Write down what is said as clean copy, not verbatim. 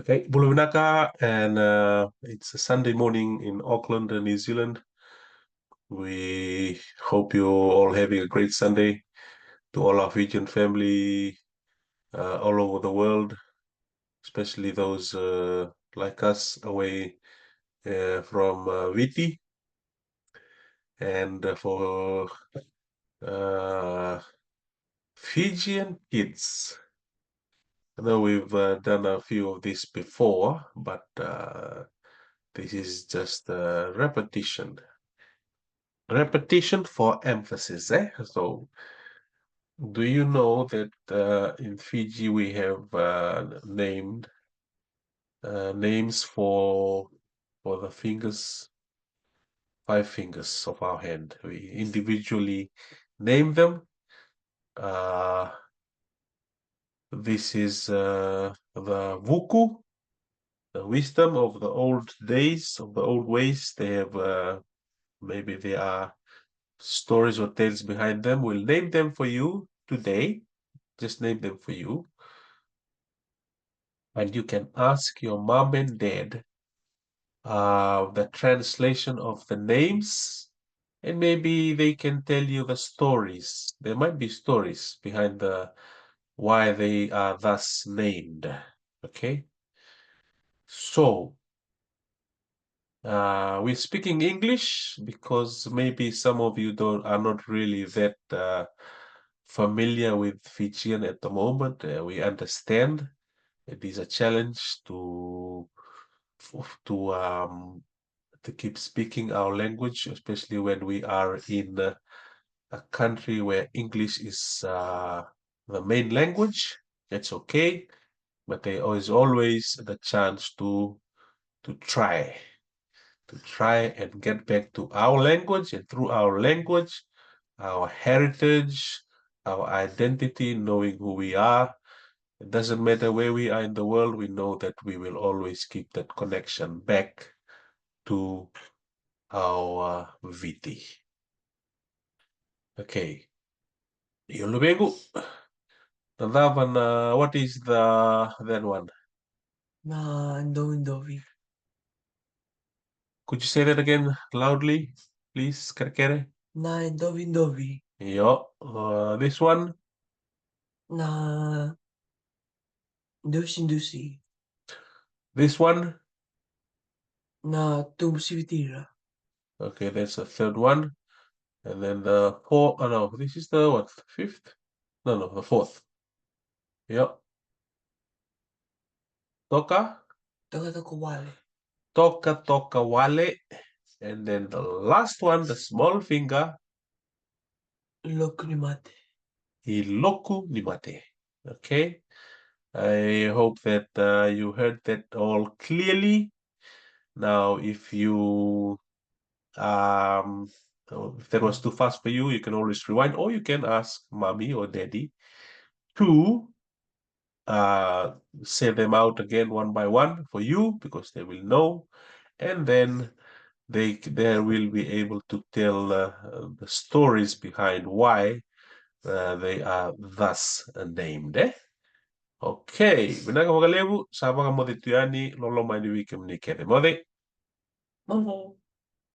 Okay, Buluvinaka, and it's a Sunday morning in Auckland, New Zealand. We hope you're all having a great Sunday. To all our Fijian family all over the world, especially those like us away from Viti, and for uh, Fijian kids. I know we've done a few of these before, but this is just a repetition. Repetition for emphasis, eh? So, do you know that in Fiji we have named names for the fingers, 5 fingers of our hand? We individually name them. Uh, this is the vuku, the wisdom of the old days, of the old ways. They have maybe they are stories or tales behind them. We'll name them for you today. Just name them for you. And you can ask your mom and dad the translation of the names, and maybe they can tell you the stories. There might be stories behind the why they are thus named. Okay, so we're speaking English because maybe some of you don't are not really that familiar with Fijian at the moment. We understand it is a challenge to to keep speaking our language, especially when we are in a country where English is the main language. It's okay, but there is always the chance to try and get back to our language, and through our language, our heritage, our identity, knowing who we are. It doesn't matter where we are in the world, we know that we will always keep that connection back to our viti. Okay. Yulubengu. That one, what is that one? Na Indovi. Could you say that again loudly, please, Karkere? Na Indovi. Yo, this one, Na Dusi. this one. Na Tumsivitira. Okay, that's the third one. And then the fourth, oh no, this is the what, fifth? No, the fourth. Yo, toka, Takatako toka wale. And then the last one, the small finger, Lokunimate. iloku nimate. Okay, I hope that you heard that all clearly. Now, if that was too fast for you, you can always rewind, or you can ask mommy or daddy to uh, say them out again one by one for you, because they will know, and then they will be able to tell the stories behind why they are thus named. Okay, vinaka magalevu, saba ka modi tuyani, lolo maini wiki mnikere modi. Mamo.